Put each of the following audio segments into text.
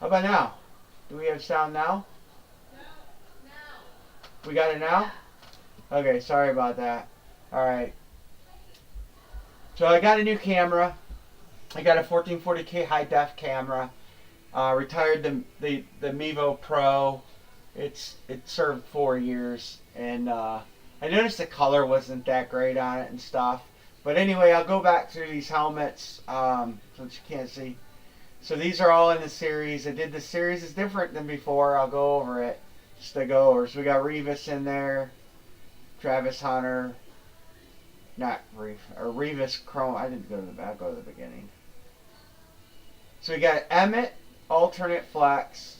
How about now? Do we have sound now? We got it now? Okay, sorry about that. Alright. So I got a new camera. I got a 1440K high def camera. Retired the Mevo Pro. It served 4 years, and I noticed the color wasn't that great on it and stuff. But anyway, I'll go back through these helmets since you can't see. So these are all in the series. I did the series is different than before. I'll go over it just to go over. So we got Revis in there, Travis Hunter, not Revis Chrome. I didn't go to the back. I'll go to the beginning. So we got Emmett, alternate flex,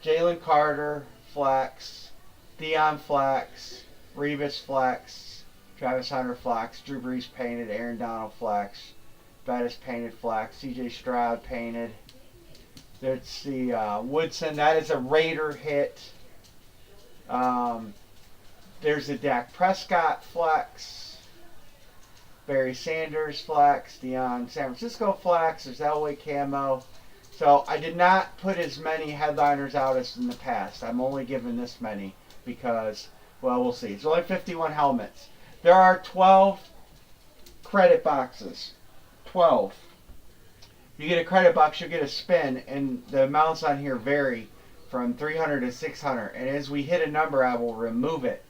Jalen Carter, flex, Dion flex, Revis flex, Travis Hunter flex, Drew Brees painted, Aaron Donald flex, Bettis painted flex, CJ Stroud painted. There's the Woodson. That is a Raider hit. There's the Dak Prescott flex, Barry Sanders flex, Deion San Francisco flex. There's Elway camo. So I did not put as many headliners out as in the past. I'm only giving this many because, well, we'll see. It's only 51 helmets. There are 12 credit boxes. 12. You get a credit box, you get a spin, and the amounts on here vary from 300 to 600. And as we hit a number, I will remove it.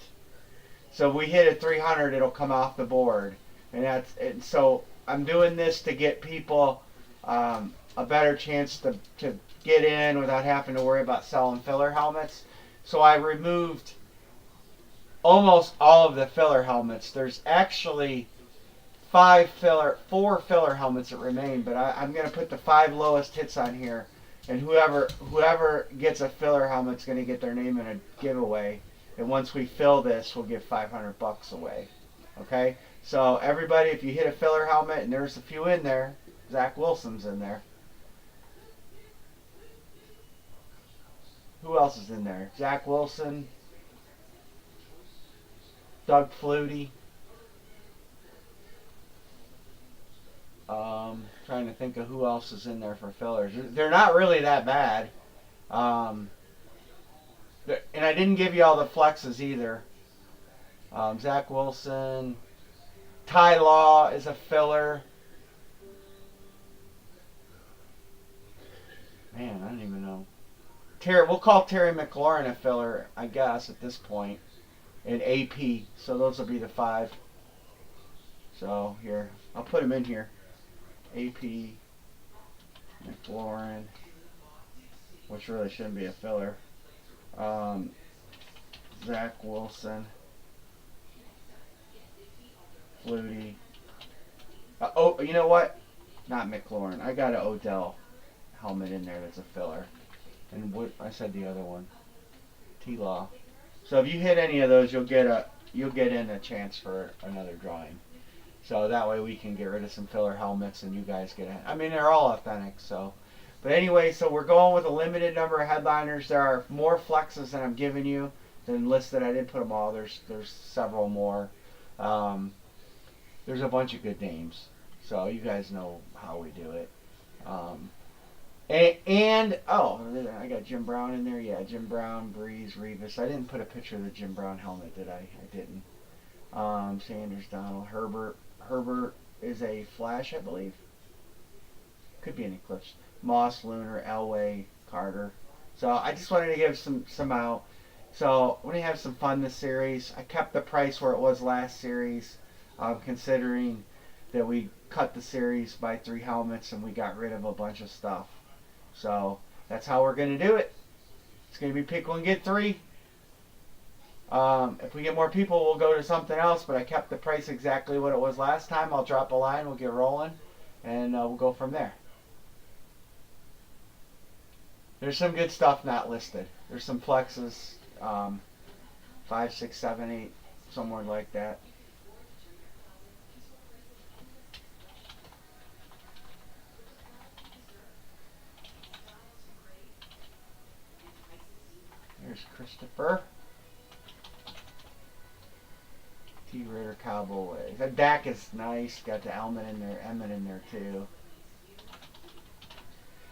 So if we hit a 300, it'll come off the board. And so I'm doing this to get people a better chance to get in without having to worry about selling filler helmets. So I removed almost all of the filler helmets. There's actually four filler helmets that remain, but I'm going to put the 5 lowest hits on here, and whoever gets a filler helmet's going to get their name in a giveaway. And once we fill this, we'll give $500 away. Okay? So everybody, if you hit a filler helmet, and there's a few in there, Zach Wilson's in there. Who else is in there? Zach Wilson, Doug Flutie. Trying to think of who else is in there for fillers. They're not really that bad. And I didn't give you all the flexes either. Zach Wilson. Ty Law is a filler. Man, I don't even know. We'll call Terry McLaurin a filler, I guess, at this point. And AP. So those will be the 5. So here, I'll put them in here. AP, McLaurin, which really shouldn't be a filler. Zach Wilson, Flutie. Oh, you know what? Not McLaurin. I got an Odell helmet in there that's a filler. And what I said the other one, T-Law. So if you hit any of those, you'll get in a chance for another drawing. So that way we can get rid of some filler helmets and you guys get I mean, they're all authentic, so. But anyway, so we're going with a limited number of headliners. There are more flexes than I'm giving you than listed. I didn't put them all. There's several more. There's a bunch of good names. So you guys know how we do it. I got Jim Brown in there. Yeah, Jim Brown, Breeze, Revis. I didn't put a picture of the Jim Brown helmet, did I? I didn't. Sanders, Donald, Herbert. Herbert is a flash, I believe. Could be an eclipse. Moss, Lunar, Elway, Carter. So I just wanted to give some out. So we're going to have some fun this series. I kept the price where it was last series, considering that we cut the series by 3 helmets and we got rid of a bunch of stuff. So that's how we're going to do it. It's going to be pick 1, get 3. If we get more people, we'll go to something else, but I kept the price exactly what it was last time. I'll drop a line, we'll get rolling, and we'll go from there. There's some good stuff not listed. There's some flexes, 5, 6, 7, 8, somewhere like that. There's Christopher. T-Ritter Cowboys. That Dak is nice. Got the Emmett in there too.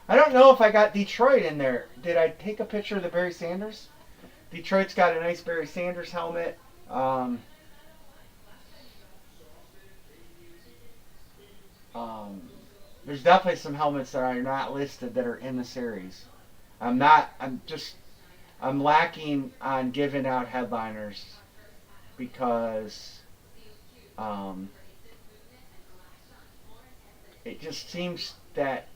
I don't don't know if I got Detroit in there. Did I take a picture of the Barry Sanders? Detroit's got a nice Barry Sanders helmet. Um, there's definitely some helmets that are not listed that are in the series. I'm not. I'm lacking on giving out headliners because um, it just seems that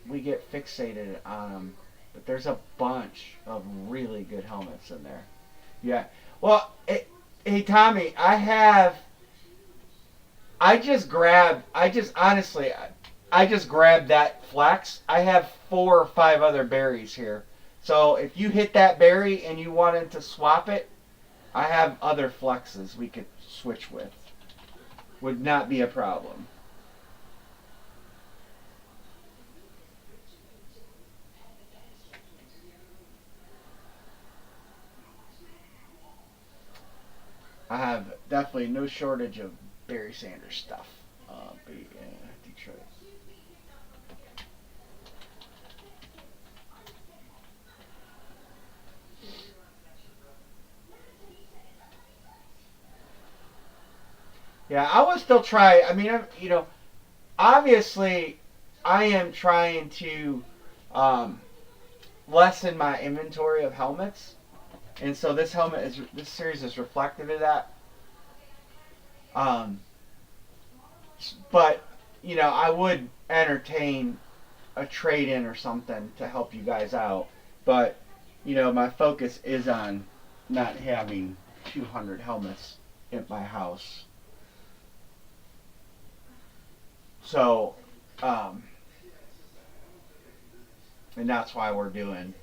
we get fixated on them. But there's a bunch of really good helmets in there. Yeah. Well, hey Tommy, I just grabbed. I just grabbed that flex. I have 4 or 5 other berries here. So if you hit that berry and you wanted to swap it, I have other flexes we could switch with. Would not be a problem. I have definitely no shortage of Barry Sanders stuff. Detroit. Yeah, I would still try. I mean, obviously, I am trying to um, lessen my inventory of helmets, and so this series is reflective of that. Um, but I would entertain a trade in or something to help you guys out. But my focus is on not having 200 helmets at my house. So, and that's why we're doing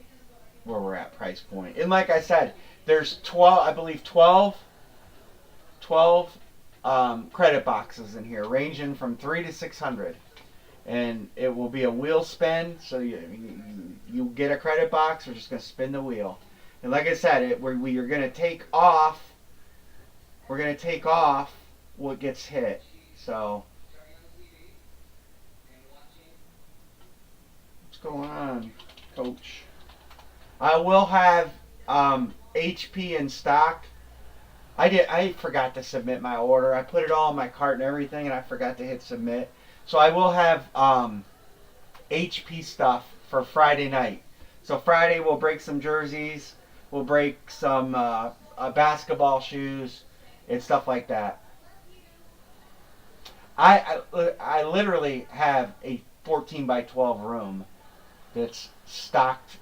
where we're at price point. And like I said, there's 12, I believe 12 credit boxes in here, ranging from 3 to 600. And it will be a wheel spin, so you get a credit box. We're just going to spin the wheel. And like I said, we are going to take off. We're going to take off what gets hit. So what's going on, Coach? I will have HP in stock. I forgot to submit my order. I put it all in my cart and everything, and I forgot to hit submit. So I will have HP stuff for Friday night. So Friday we'll break some jerseys, we'll break some basketball shoes, and stuff like that. I literally have a 14 by 12 room that's stocked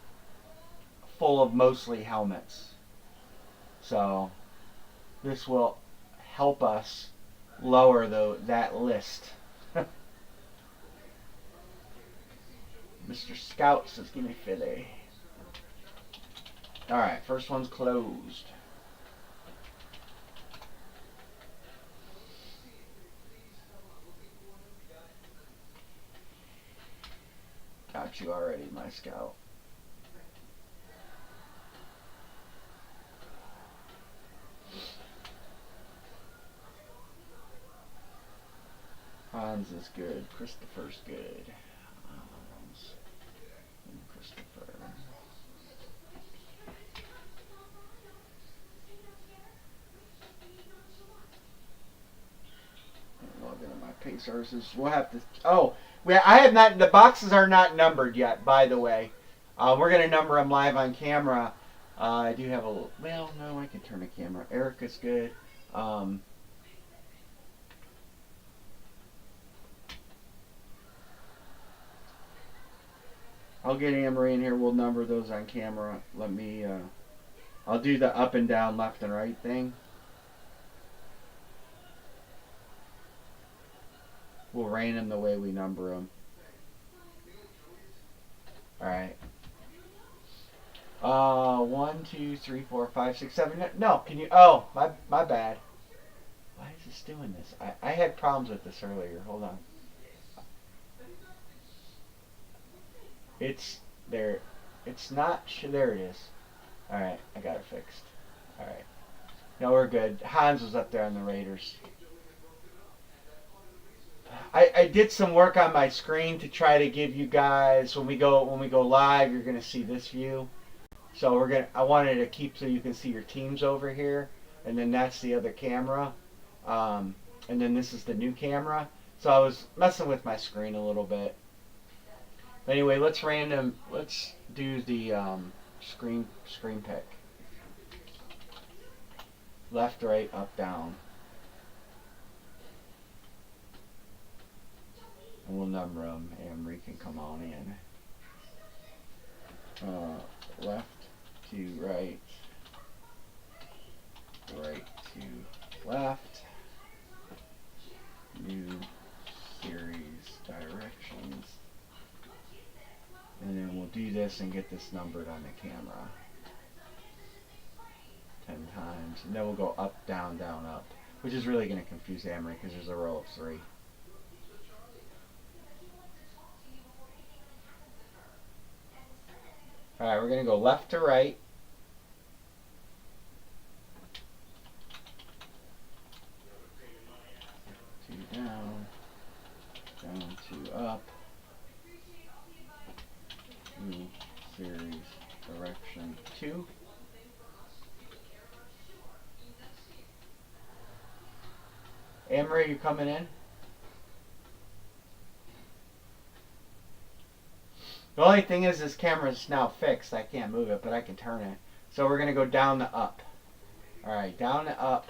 full of mostly helmets. So this will help us lower that list. Mr. Scout says, give me Philly. Alright, first one's closed. Got you already, my Scout. Hans is good. Christopher's good. Hans and Christopher. Log into my pay sources. We'll have to. Oh, I have not. The boxes are not numbered yet. By the way, we're gonna number them live on camera. I do have a. Well, no, I can turn the camera. Erica's good. I'll get Amory in here. We'll number those on camera. Let me. I'll do the up and down, left and right thing. We'll rank them the way we number them. All right. 1, 2, 3, 4, 5, 6, 7. No, can you? Oh, my bad. Why is this doing this? I had problems with this earlier. Hold on. It's there. It's not. There it is. All right, I got it fixed. All right. No, we're good. Hans was up there on the Raiders. I did some work on my screen to try to give you guys when we go live, you're gonna see this view. So I wanted to keep so you can see your teams over here, and then that's the other camera, and then this is the new camera. So I was messing with my screen a little bit. But anyway, let's do the screen pick. Left, right, up, down. And we'll number them. Amory can come on in. Left to right. Right to left. New series directions. And then we'll do this and get this numbered on the camera 10 times. And then we'll go up, down, down, up. Which is really going to confuse Amory because there's a row of 3. Alright, we're going to go left to right. To down. Down to up. New series direction 2. Amory, you coming in? The only thing is this camera's now fixed. I can't move it, but I can turn it. So we're going to go down to up. Alright, down to up.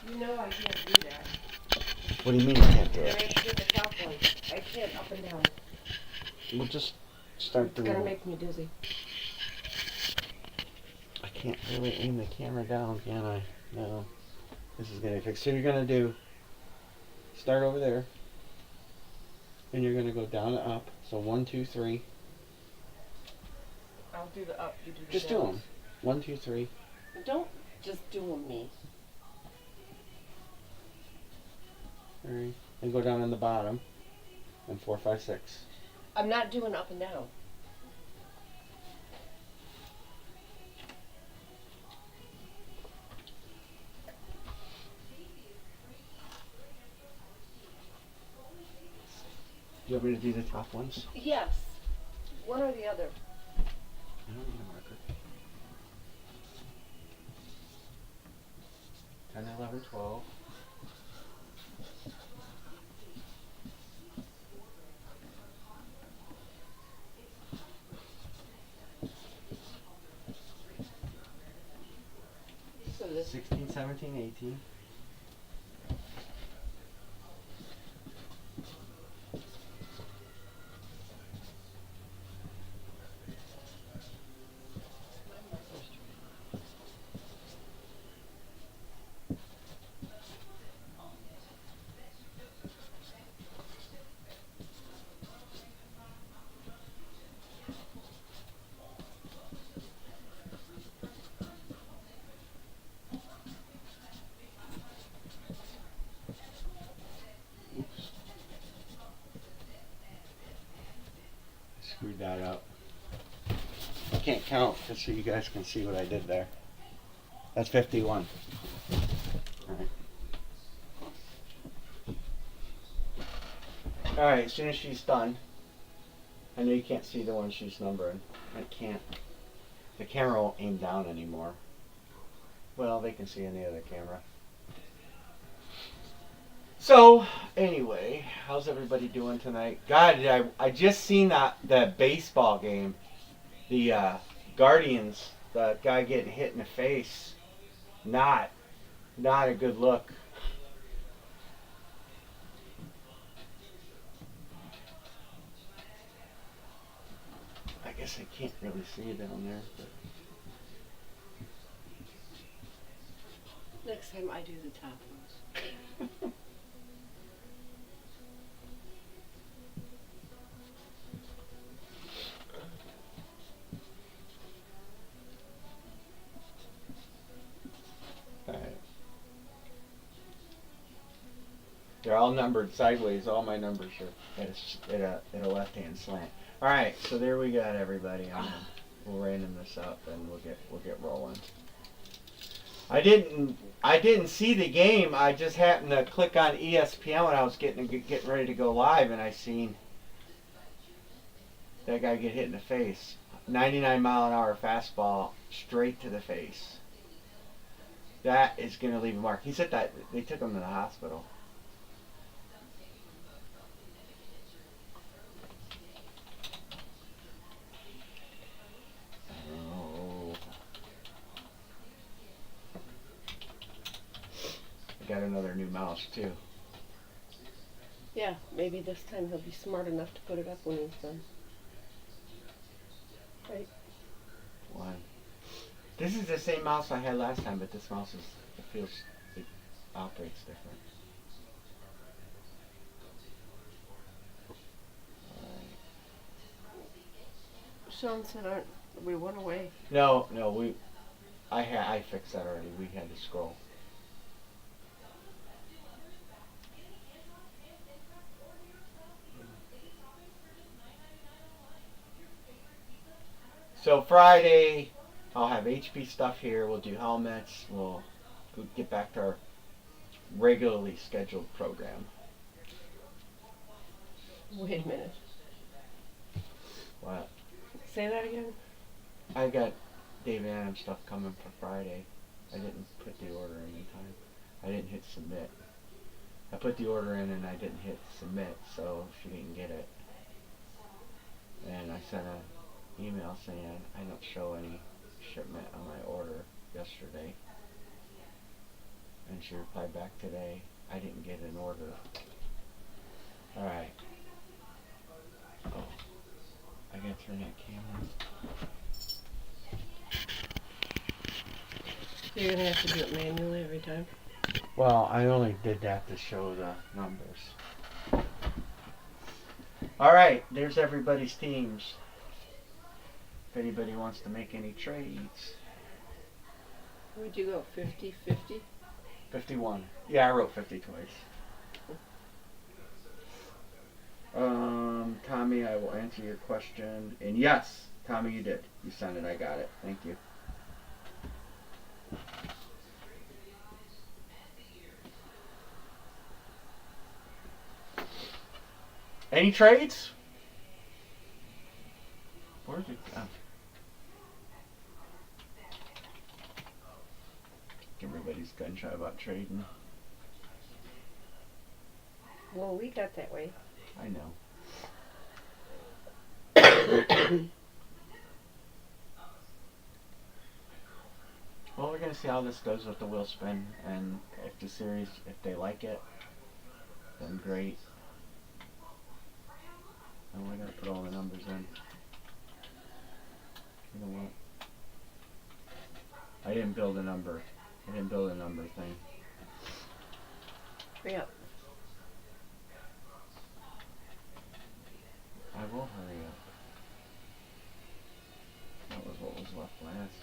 You know I can't do that. What do you mean you can't do I it? have to do the top one. I can't up and down. We'll just start It's doing gonna it. make me dizzy. I can't really aim the camera down, can I? No. This is going to fix. So you're going to do, start over there. And you're going to go down and up. So 1, 2, 3. I'll do the up, you do the Just down. do them. 1, 2, 3. Don't just do them me. 3. And go down on the bottom. And 4, 5, 6. I'm not doing up and down. Do you want me to do the top ones? Yes. One or the other. I don't need a marker. 10, 11, 12. So this 16, 17, 18. Screwed that up. I can't count just so you guys can see what I did there. That's 51. Alright. Alright, as soon as she's done, I know you can't see the one she's numbering. I can't. The camera won't aim down anymore. Well, they can see in the other camera. So, anyway, how's everybody doing tonight? God, I just seen that baseball game. The Guardians, the guy getting hit in the face. Not a good look. I guess I can't really see it down there. But. next time I do the top ones. Alright. They're all numbered sideways. All my numbers are at a left-hand slant. All right, so there we got everybody. We'll random this up and we'll get rolling. I didn't see the game. I just happened to click on ESPN when I was getting ready to go live, and I seen that guy get hit in the face. 99-mile-an-hour fastball straight to the face. That is going to leave a mark. He said that they took him to the hospital. Oh. I got another new mouse too. Yeah, maybe this time he'll be smart enough to put it up when he's done. Right. One. This is the same mouse I had last time, but this mouse it operates different. Sean said we went away. No, I fixed that already. We had to scroll. So Friday, I'll have HP stuff here. We'll do helmets. We'll get back to our regularly scheduled program. Wait a minute. What? Say that again? I got David Adams stuff coming for Friday. I didn't put the order in time. I didn't hit submit. I put the order in and I didn't hit submit, so she didn't get it. And I sent an email saying I don't show any shipment on my order yesterday. And she replied back today, I didn't get an order. Alright. Oh, I gotta turn that camera. So you're gonna have to do it manually every time? Well, I only did that to show the numbers. Alright, there's everybody's teams. If anybody wants to make any trades. Would you go 50-50? 51. Yeah, I wrote 50 twice. Tommy, I will answer your question. And yes, Tommy, you did. You sent it. I got it. Thank you. Any trades? Where's it go? Everybody's gun shy about trading. Well, we got that way. I know. Well, we're gonna see how this goes with the wheel spin, and if the series, if they like it, then great. And we're gonna put all the numbers in. You know what? I didn't build a number. I didn't build a number thing. Hurry up. I will hurry up. That was what was left last.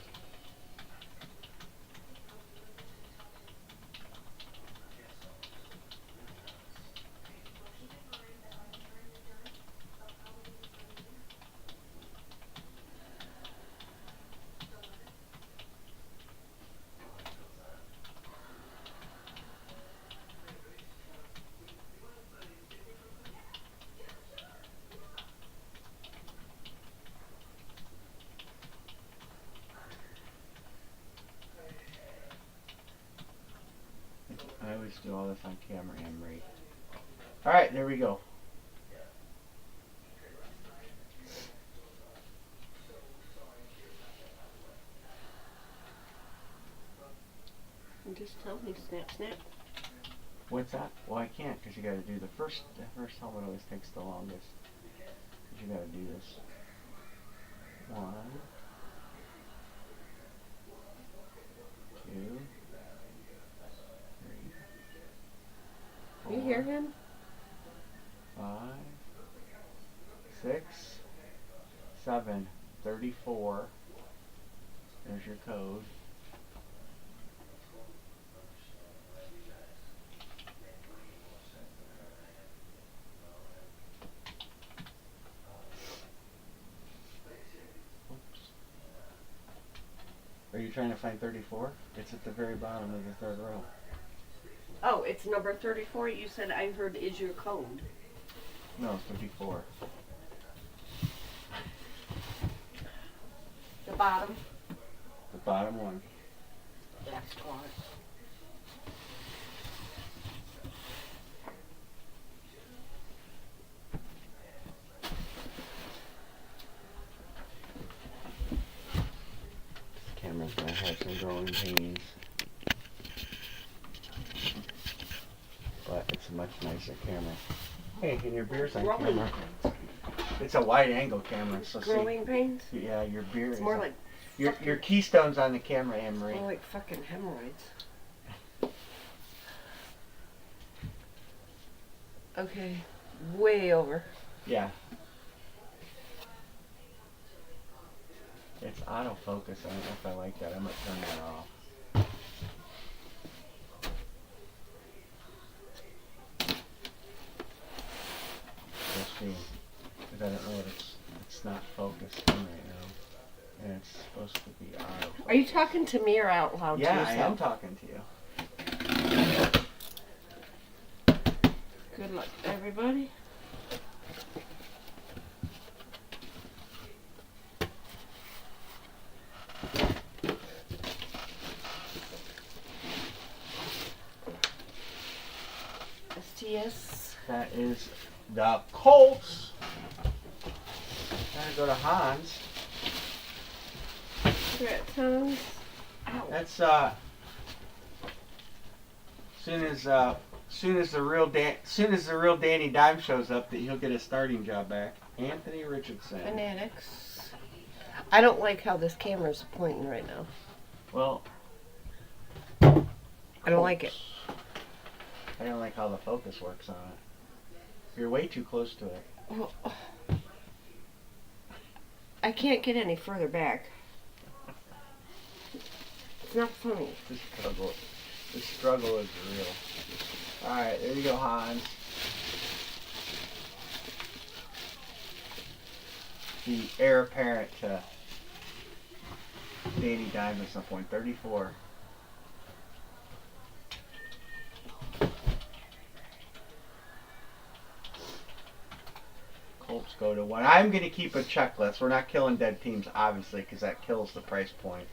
I always do all this on camera, Emery. Alright, there we go. And just tell me, snap, snap. What's that? Well, I can't because you got to do the first helmet always takes the longest. 'Cause you got to do this. 1, 2, 3, You hear him? 5, 6, 7, 34. There's your code. Oops. Are you You're trying to find 34? It's at the very bottom of the third row. Oh, it's number 34. You said I heard is your code. No, 34. The bottom. The bottom one. That's twat. This camera's gonna have some growing pains. But it's a much nicer camera. Hey, and your beer's on Growing camera. pains. It's a wide angle camera, so Growing pains? see. Yeah, your beer It's is more like your keystone's on the camera, Anne-Marie. more like fucking hemorrhoids. Okay, way over. Yeah. It's autofocus. I don't know if I like that. I might turn that off. We'll see. Because I don't know what it's not focused on right now. And it's supposed to be autofocus. Are you talking to me or out loud to Yeah, yourself? I am talking to you. Good luck, everybody. STS. That is the Colts. Gotta go to Hans. Congrats, Hans. That's soon as the real Danny Dime shows up, that he'll get his starting job back. Anthony Richardson. Fanatics. I don't like how this camera's pointing right now. Well, I don't like it. I don't like how the focus works on it. You're way too close to it. Well, I can't get any further back. It's not funny. The struggle is real. All right, there you go, Hans. The heir apparent to Danny Dimes at some point. 34. Colts go to 1. I'm going to keep a checklist. We're not killing dead teams, obviously, because that kills the price point.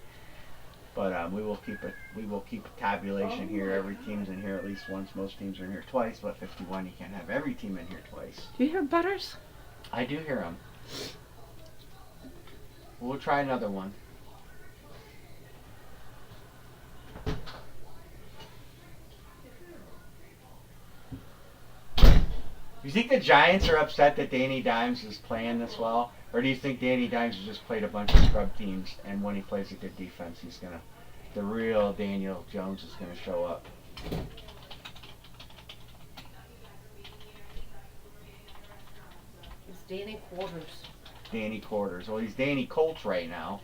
But we will keep a tabulation here. Every team's in here at least once. Most teams are in here twice. But 51, you can't have every team in here twice. Do you hear Butters? I do hear them. We'll try another one. Do you think the Giants are upset that Danny Dimes is playing this well? Or do you think Danny Dimes has just played a bunch of scrub teams, and when he plays a good defense, the real Daniel Jones is gonna show up? It's Danny Quarters. Danny Quarters. Well, he's Danny Colts right now.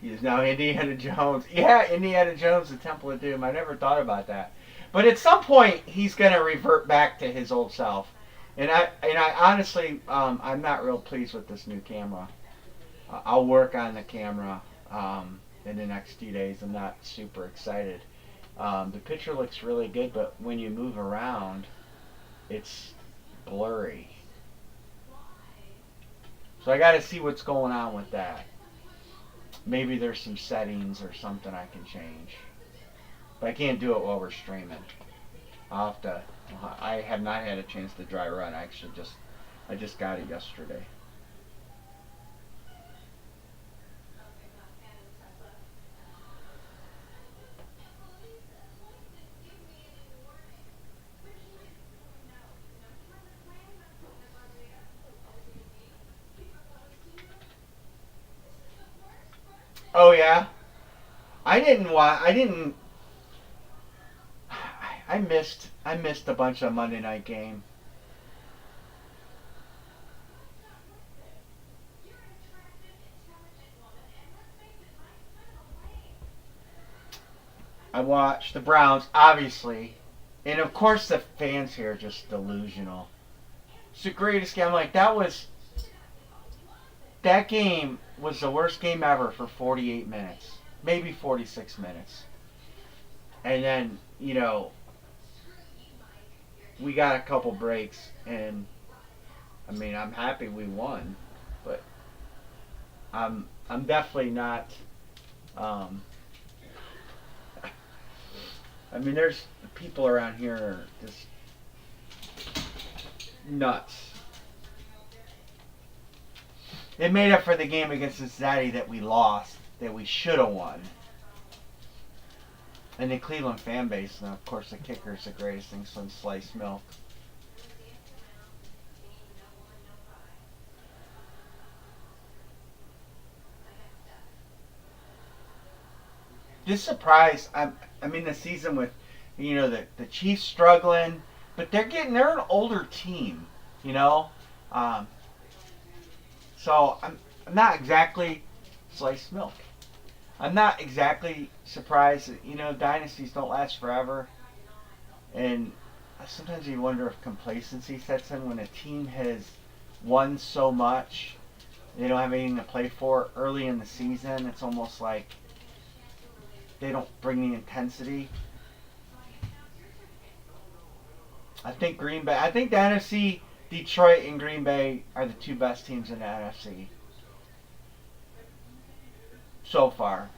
He is now Indiana Jones. Yeah, Indiana Jones, the Temple of Doom. I never thought about that. But at some point, he's going to revert back to his old self. And I honestly, I'm not real pleased with this new camera. I'll work on the camera in the next few days. I'm not super excited. The picture looks really good, but when you move around, it's blurry. So I got to see what's going on with that. Maybe there's some settings or something I can change. But I can't do it while we're streaming. I'll have to. I have not had a chance to dry run. I just got it yesterday. Oh yeah. I missed a bunch of Monday night game. I watched the Browns, obviously, and of course the fans here are just delusional. It's the greatest game. I'm like, that game was the worst game ever for 48 minutes, maybe 46 minutes, and then we got a couple breaks, and I mean I'm happy we won, but I'm definitely not. Um, I mean, there's people around here are just nuts. They made up for the game against Cincinnati that we lost, that we should have won. And the Cleveland fan base, and of course the kicker's the greatest thing since sliced milk. Just surprised. I mean, the season with, the Chiefs struggling, but they're an older team, you know. Um, so I'm not exactly sliced milk. I'm not exactly surprised that dynasties don't last forever, and sometimes you wonder if complacency sets in when a team has won so much. They don't have anything to play for early in the season. It's almost like they don't bring the intensity. I think Green Bay. I think the NFC, Detroit and Green Bay are the two best teams in the NFC so far.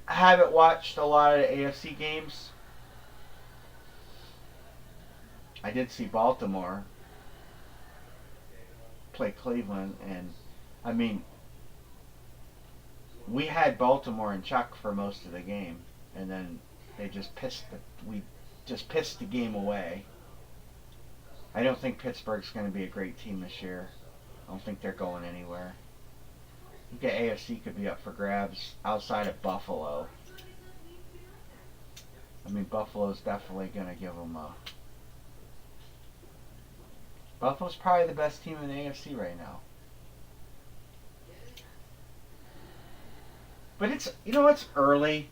I haven't watched a lot of the AFC games. I did see Baltimore play Cleveland, and I mean, we had Baltimore in check for most of the game, and then we just pissed the game away. I don't think Pittsburgh's going to be a great team this year. I don't think they're going anywhere. I think the AFC could be up for grabs outside of Buffalo. I mean, Buffalo's definitely going to give them a... Buffalo's probably the best team in the AFC right now. But it's early.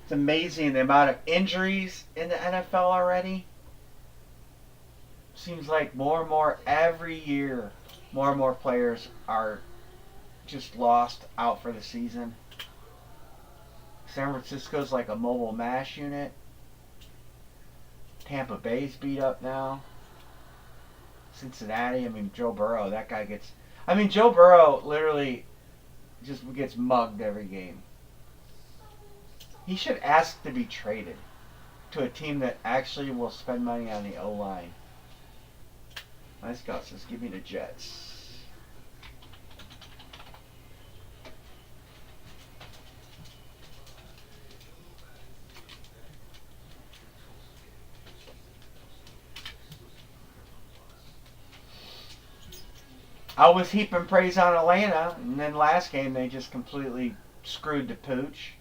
It's amazing the amount of injuries in the NFL already. Seems like more and more every year, more and more players are just lost out for the season. San Francisco's like a mobile MASH unit. Tampa Bay's beat up now. Cincinnati, I mean, Joe Burrow, that guy gets... I mean, Joe Burrow literally just gets mugged every game. He should ask to be traded to a team that actually will spend money on the O-line. Nice guy says, give me the Jets. I was heaping praise on Atlanta, and then last game they just completely screwed the pooch.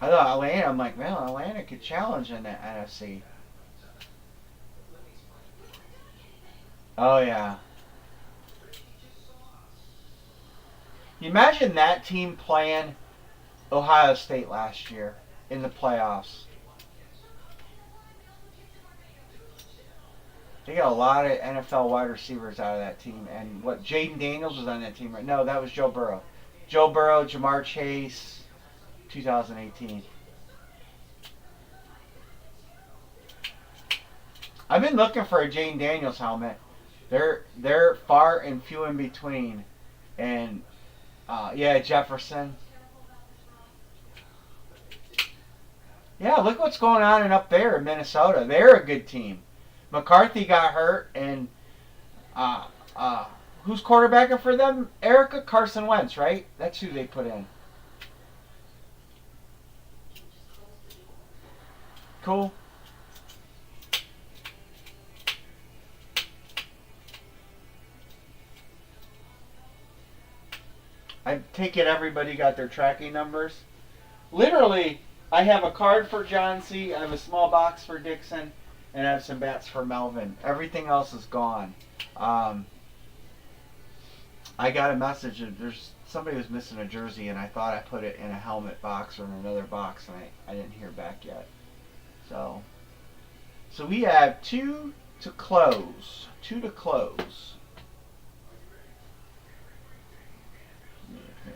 I thought Atlanta, I'm like, man, Atlanta could challenge in the NFC. Oh, yeah. You imagine that team playing Ohio State last year in the playoffs. They got a lot of NFL wide receivers out of that team. And what, Jaden Daniels was on that team, right? No, that was Joe Burrow. Joe Burrow, Jamar Chase, 2018. I've been looking for a Jaden Daniels helmet. They're far and few in between. And, yeah, Jefferson. Yeah, look what's going on up there in Minnesota. They're a good team. McCarthy got hurt, and who's quarterbacking for them? Erica? Carson Wentz, right? That's who they put in. Cool. I take it everybody got their tracking numbers. Literally, I have a card for John C., I have a small box for Dixon, and I have some bats for Melvin. Everything else is gone. I got a message that there's somebody was missing a jersey, and I thought I put it in a helmet box or in another box, and I didn't hear back yet. So we have two to close. Two to close. Okay.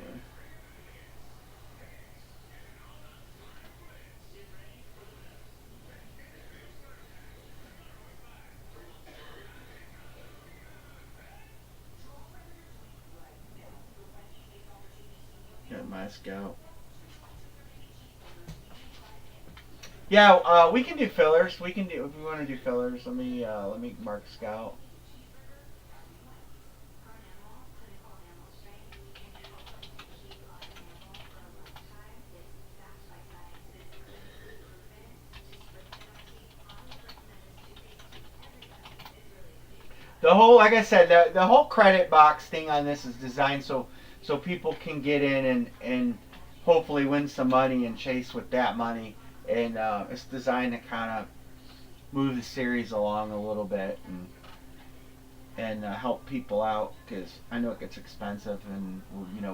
Got my scout. Yeah, we can do fillers. We can do if we want to do fillers. Let me mark scout. The whole, like I said, the whole credit box thing on this is designed so people can get in and hopefully win some money and chase with that money. And it's designed to kind of move the series along a little bit and help people out because I know it gets expensive and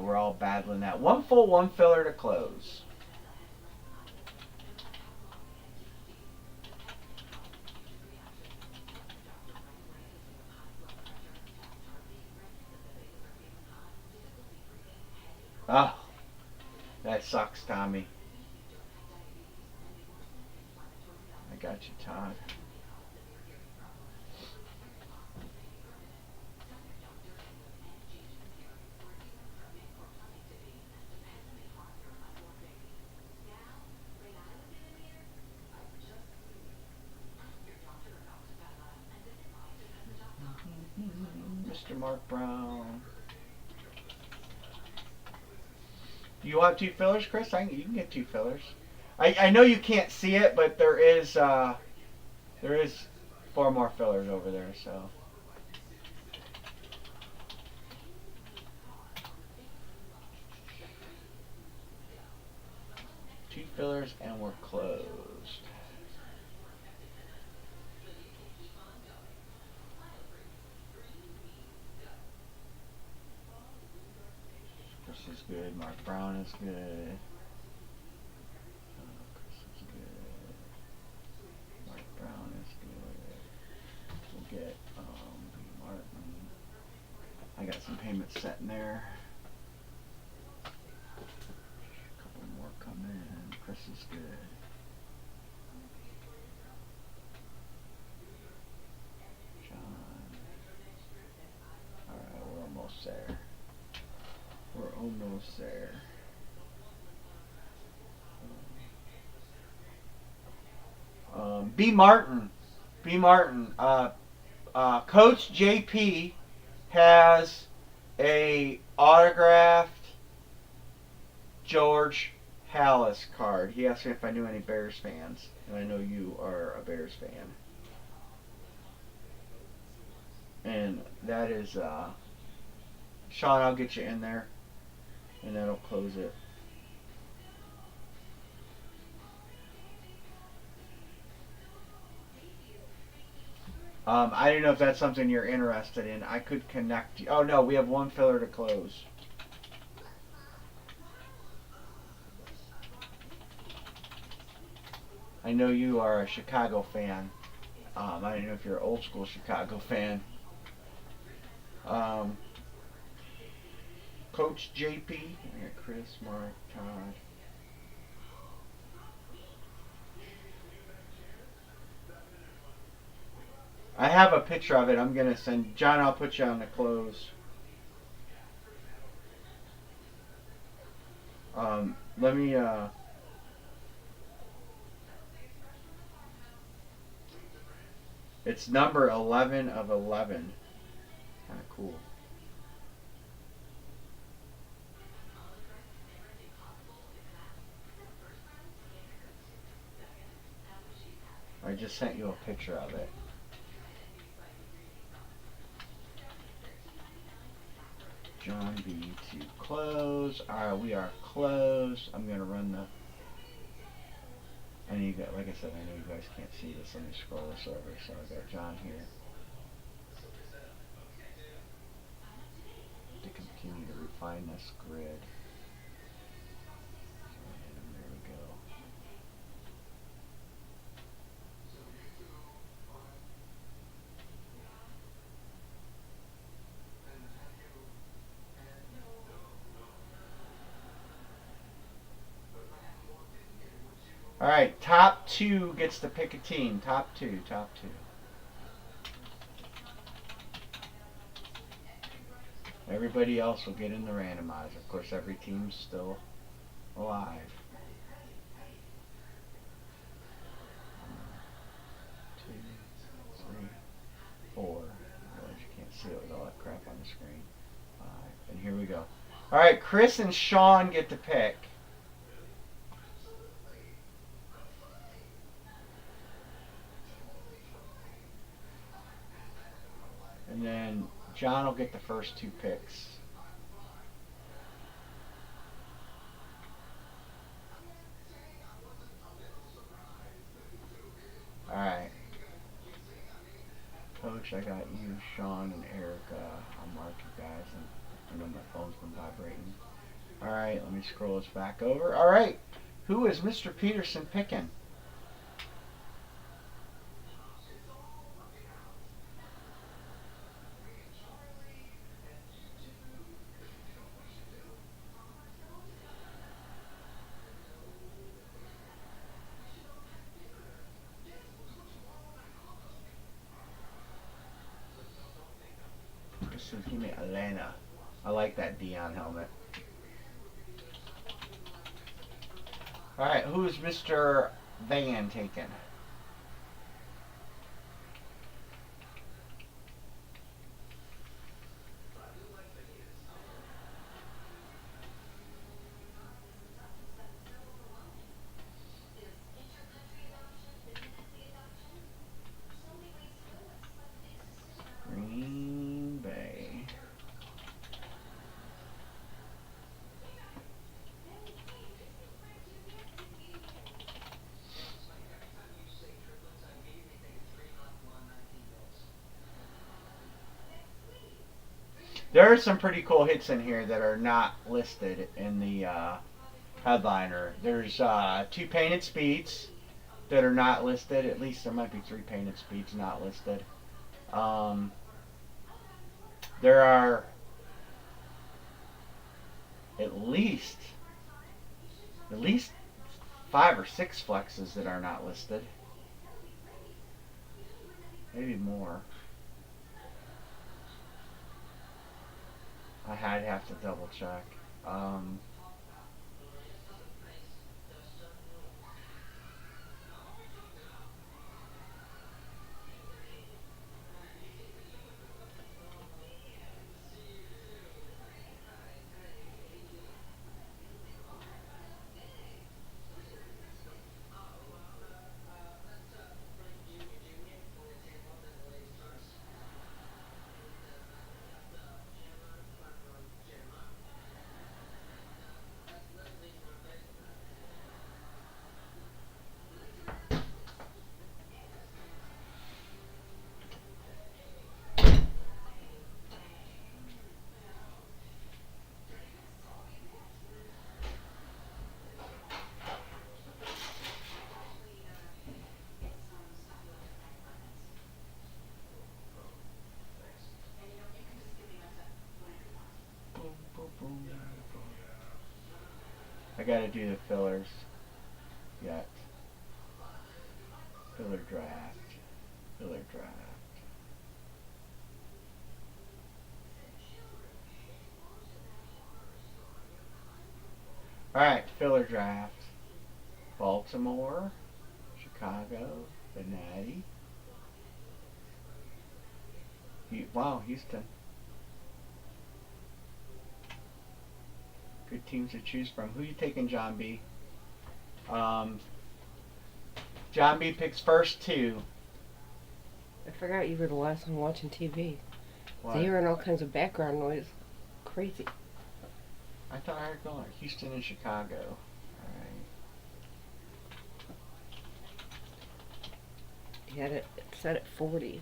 we're all battling that. One full, one filler to close. Oh, that sucks, Tommy. I got you, Todd. Mr. Mark Brown. Do you want two fillers, Chris? You can get two fillers. I know you can't see it, but there is four more fillers over there. So two fillers and we're closed. Chris is good. Mark Brown is good. Chris is good. Mark Brown is good. We'll get Martin. I got some payments set in there. A couple more come in. Chris is good. John. Alright, we're almost there. We're almost there. B. Martin. B. Martin. Coach JP has a autographed George Halas card. He asked me if I knew any Bears fans, and I know you are a Bears fan. And that is Sean, I'll get you in there, and that'll close it. I don't know if that's something you're interested in. I could connect you. Oh no, we have one filler to close. I know you are a Chicago fan. I don't know if you're an old school Chicago fan. Coach JP. I got Chris, Mark, Todd. I have a picture of it. I'm gonna send John. I'll put you on the close. Let me. It's number 11 of 11. Kind of cool. I just sent you a picture of it. John B to close. Alright, we are closed. I'm gonna run the. I know you got, like I said, I know you guys can't see this. Let me scroll this over. So I got John here. find this grid. And there we go. All right, top 2 gets to pick a team. Top 2, top 2. Everybody else will get in the randomizer. Of course, every team's still alive. 1, 2, 3, 4. Realize you can't see it with all that crap on the screen. 5. And here we go. All right, Chris and Sean get to pick. And then John will get the first 2 picks. All right. Coach, I got you, Sean, and Erica. I'll mark you guys, and I know my phone's been vibrating. All right, let me scroll this back over. All right, who is Mr. Peterson picking? This is give me Elena. I like that Dion helmet. All right, who is Mr. Van taking? Green Bay. There are some pretty cool hits in here that are not listed in the headliner. There's 2 painted speeds that are not listed. At least there might be 3 painted speeds not listed. There are at least 5 or 6 flexes that are not listed. Maybe more. I'd have to double check. I gotta do the fillers yet. Filler draft. Filler draft. Alright, filler draft. Baltimore, Chicago, the Natty. Wow, Houston. Good teams to choose from. Who you taking, John B? John B picks first 2. I forgot you were the last one watching TV. What? Hearing all kinds of background noise. Crazy. I thought I heard going Houston and Chicago. Alright. You had it set at 40.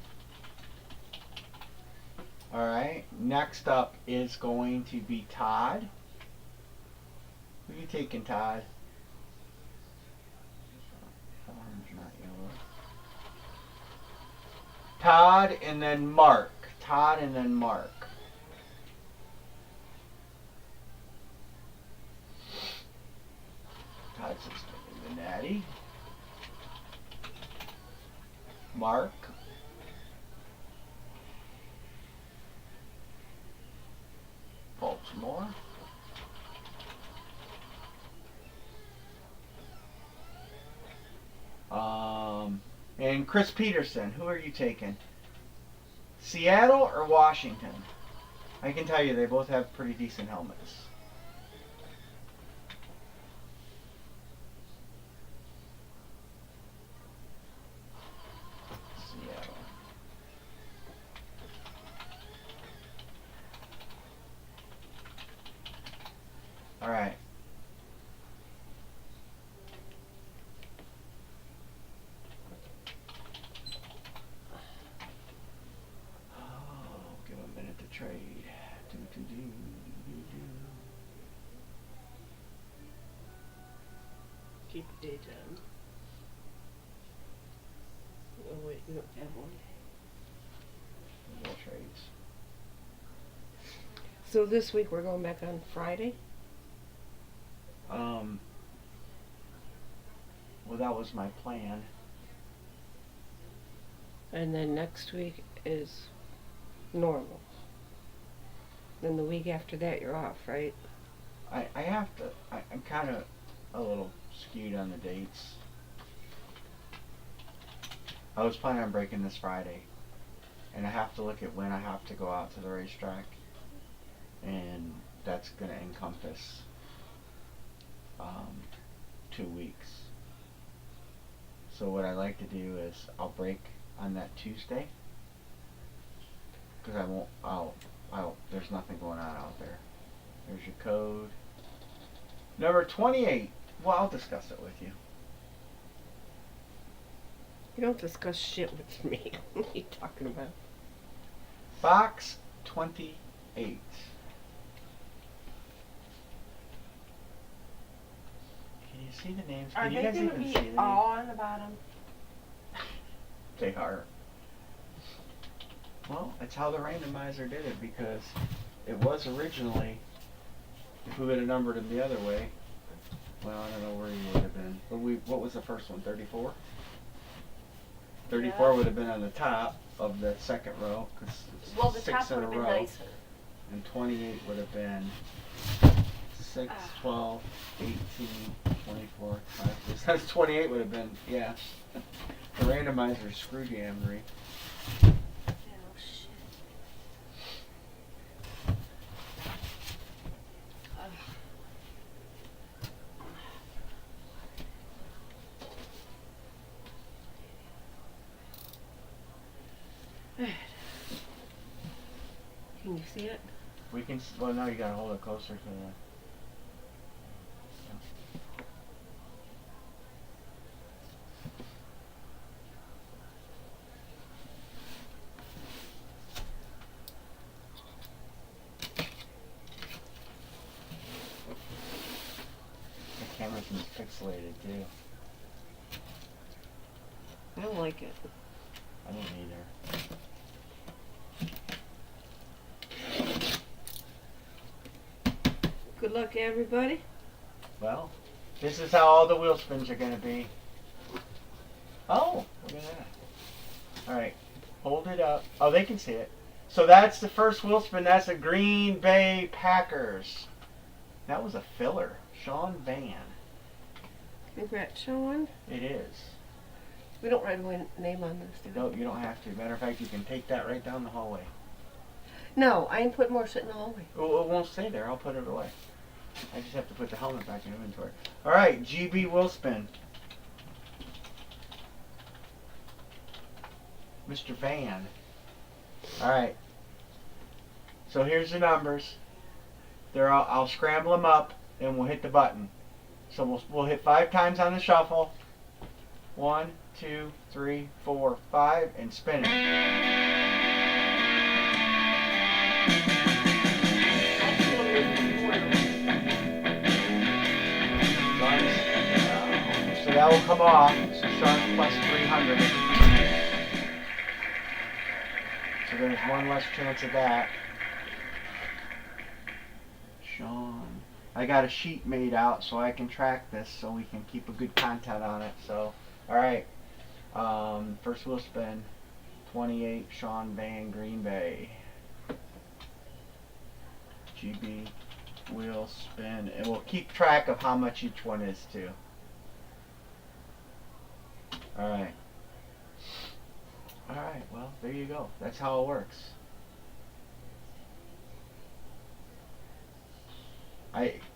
All right. Next up is going to be Todd. Who are you taking, Todd? Orange, not yellow. Todd and then Mark. Todd and then Mark. Todd's just taking the natty. Mark. Baltimore. And Chris Peterson, who are you taking? Seattle or Washington? I can tell you they both have pretty decent helmets. Seattle. All right. Give a minute to trade. Keep daytime. Oh wait, you don't have one. More trades. So this week we're going back on Friday? Well, that was my plan. And then next week is normal. Then the week after that you're off, right? I have to. I'm kind of a little skewed on the dates. I was planning on breaking this Friday, and I have to look at when I have to go out to the racetrack, and that's going to encompass 2 weeks. So what I like to do is I'll break on that Tuesday, because there's nothing going on out there. There's your code. Number 28. Well, I'll discuss it with you. You don't discuss shit with me. What are you talking about? Box 28. Can you see the names? Are Can you they guys going to even be see the names? all on the bottom? They are. Well, it's how the randomizer did it, because it was originally, if we would have numbered them the other way, well, I don't know where you would have been. But what was the first one, 34? 34 Yeah. would have been on the top of the second row, because it's Well, the 6 top in would a have been row. nicer. And 28 would have been 6, 12, 18, 24, 5, 6. That's 28 would have been, yeah. The randomizer screwed you, Anne-Marie. Oh, shit. Can you see it? We can, well, no, you gotta hold it closer to the. The camera's been pixelated too. I don't like it. I don't either. Good luck, everybody. Well, this is how all the wheel spins are gonna be. Oh, look at that. Alright, hold it up. Oh, they can see it. So that's the first wheel spin. That's the Green Bay Packers. That was a filler. Sean Van. Congrats, Sean. It is. We don't write a name on this, do we? No, you don't have to. Matter of fact, you can take that right down the hallway. No, I ain't putting more shit in the hallway. It won't stay there. I'll put it away. I just have to put the helmet back in inventory. Alright, GB wheel spin. Mr. Van. Alright. So here's the numbers. I'll scramble them up and we'll hit the button. So we'll hit 5 times on the shuffle. 1, 2, 3, 4, 5, and spin it. I still miss the corner. So that will come off. So Sean plus 300. So there's one less chance of that. Sean. I got a sheet made out so I can track this so we can keep a good content on it. So, alright. First wheel spin. 28, Sean Van Green Bay. GB wheel spin. And we'll keep track of how much each one is too. Alright. Alright, well, there you go. That's how it works.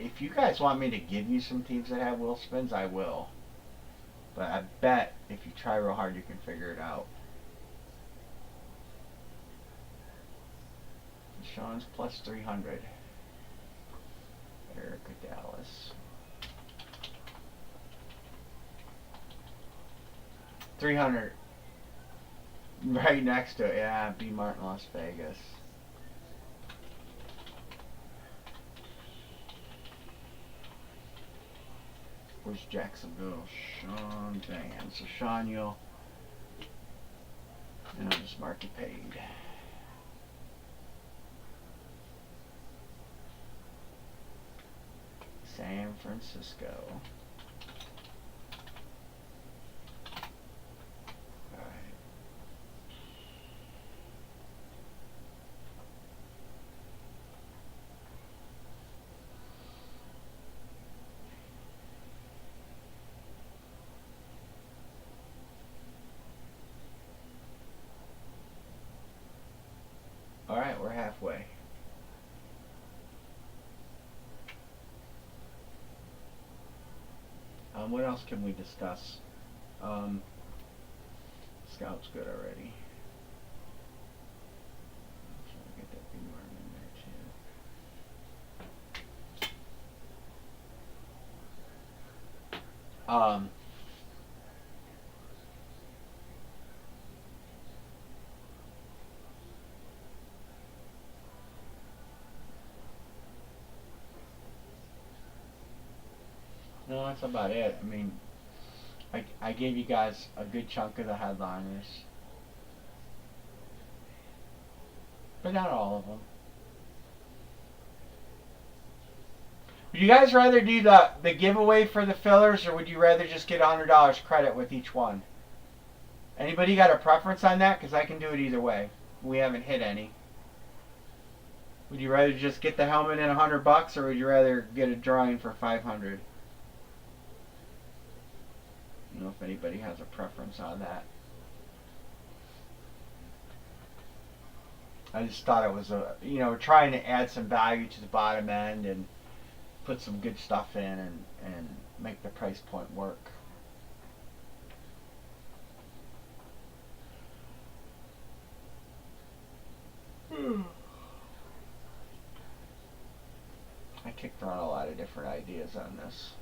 If you guys want me to give you some teams that have wheel spins, I will. But I bet if you try real hard, you can figure it out. Sean's plus 300. Erica Dallas. 300. Right next to it, yeah. B. Martin, Las Vegas. Where's Jacksonville? Sean Van. So Sean, you'll, and I'll just mark it paid. San Francisco. Alright. Alright, we're halfway. What else can we discuss? Scout's good already. I'm trying to get that big arm in there too. No, that's about it. I mean, I gave you guys a good chunk of the headliners. But not all of them. Would you guys rather do the giveaway for the fillers, or would you rather just get $100 credit with each one? Anybody got a preference on that? Because I can do it either way. We haven't hit any. Would you rather just get the helmet and $100, or would you rather get a drawing for 500? I don't know if anybody has a preference on that. I just thought it was we're trying to add some value to the bottom end and put some good stuff in and make the price point work. I kicked around a lot of different ideas on this.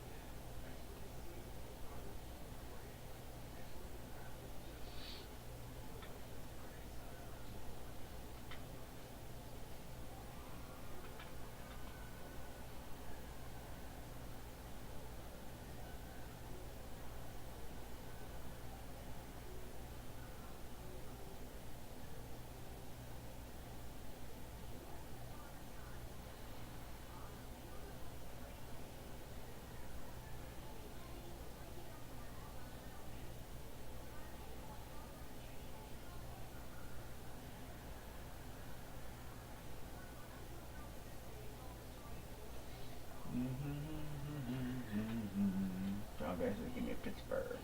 John guys, give me Pittsburgh.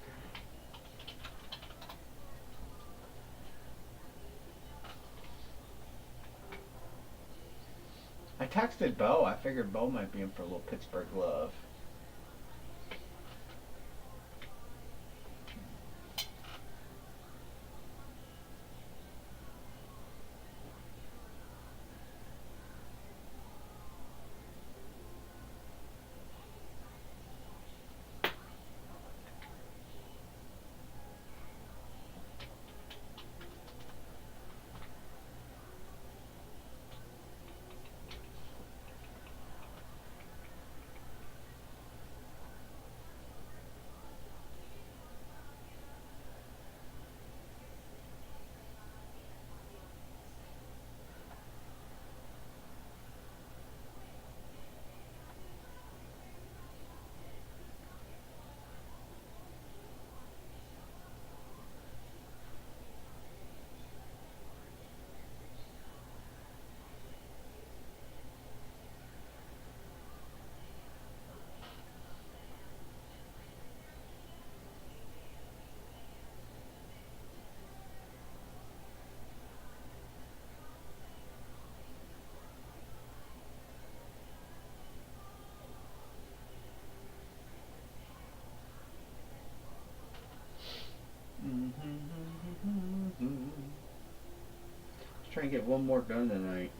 I texted Bo. I figured Bo might be in for a little Pittsburgh love. try and get one more done tonight.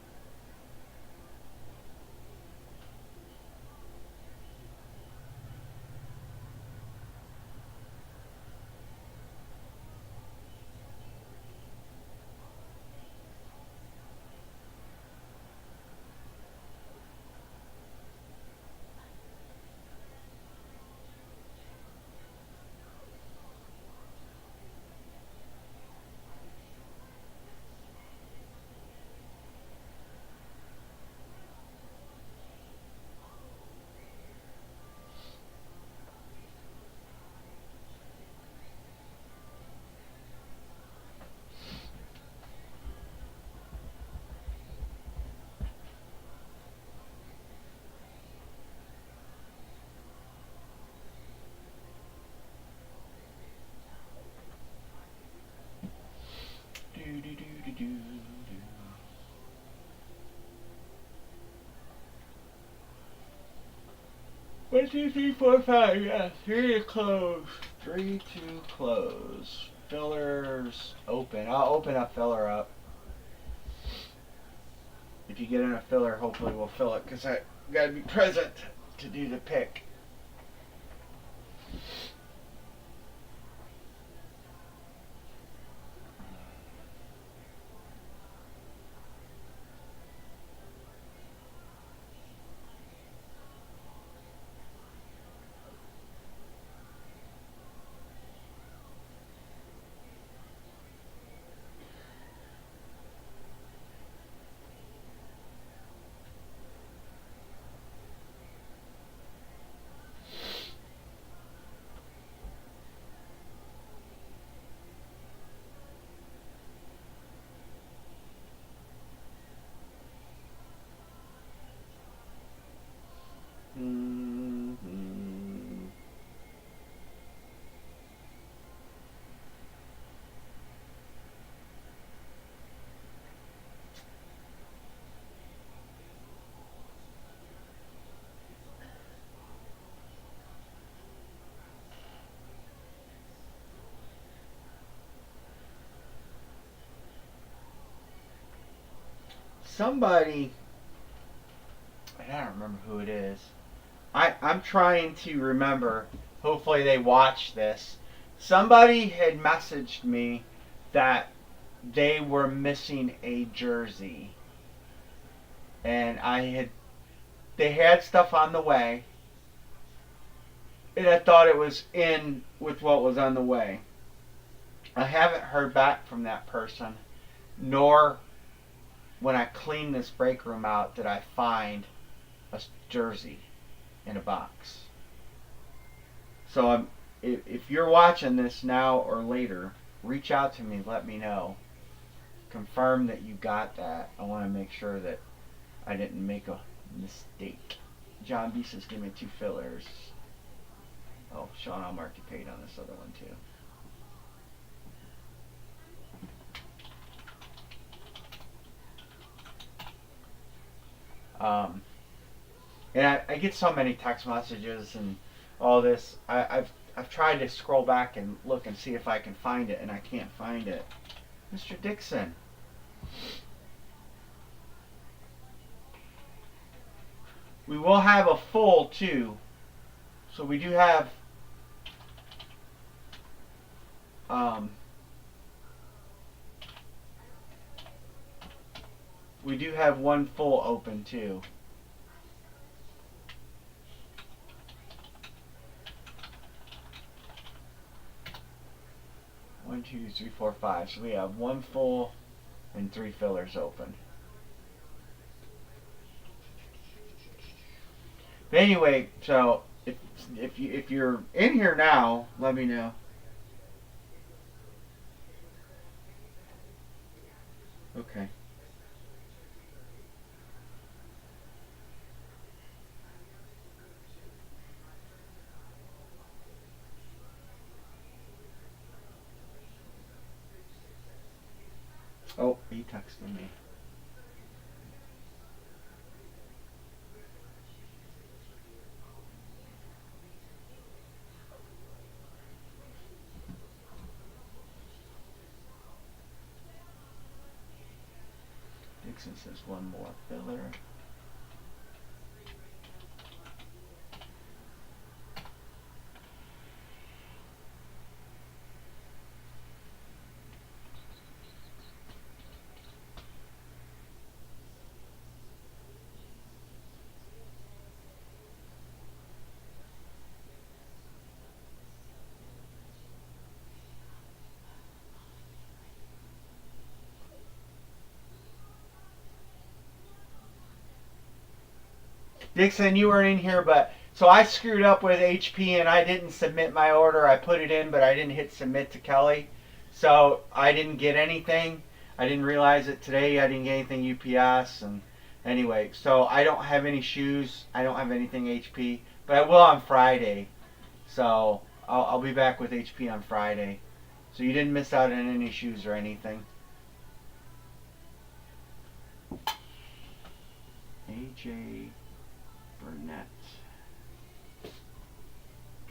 Do, do, do, do, do, do. 1, 2, 3, 4, 5. Yeah, 3 to close. 3 to close. Fillers open. I'll open a filler up. If you get in a filler, hopefully we'll fill it because I gotta be present to do the pick. Mm-hmm. Somebody, I don't remember who it is. I'm trying to remember. Hopefully they watch this. Somebody had messaged me that they were missing a jersey, and they had stuff on the way, and I thought it was in with what was on the way. I haven't heard back from that person, nor when I cleaned this break room out did I find a jersey in a box. So if you're watching this now or later, reach out to me, let me know. Confirm that you got that. I want to make sure that I didn't make a mistake. John B says give me 2 fillers. Oh, Sean, I'll mark you paid on this other one too. And I get so many text messages and all this. I've tried to scroll back and look and see if I can find it, and I can't find it. Mr. Dixon. We will have a full too. So we do have we do have one full open too. One, 2, 3, 4, 5. So we have one full and 3 fillers open. But anyway, so if you're in here now, let me know. Okay. Oh, he texted me. Dixon says one more filler. Dixon, you weren't in here, but so I screwed up with HP and I didn't submit my order. I put it in, but I didn't hit submit to Kelly. So I didn't get anything. I didn't realize it today. I didn't get anything UPS. And anyway, so I don't have any shoes. I don't have anything HP, but I will on Friday. So I'll be back with HP on Friday. So you didn't miss out on any shoes or anything. AJ Burnett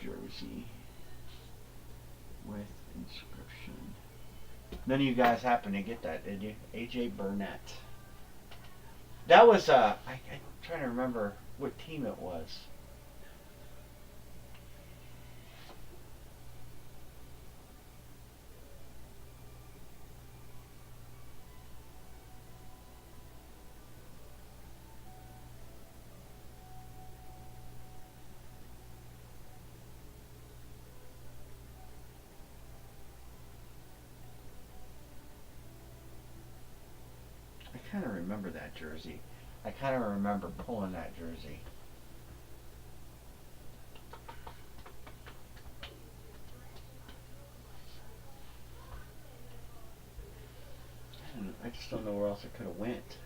jersey with inscription. None of you guys happened to get that, did you? AJ Burnett. That was I'm trying to remember what team it was. I kind of remember that jersey. I kind of remember pulling that jersey. I just don't know where else it could have went.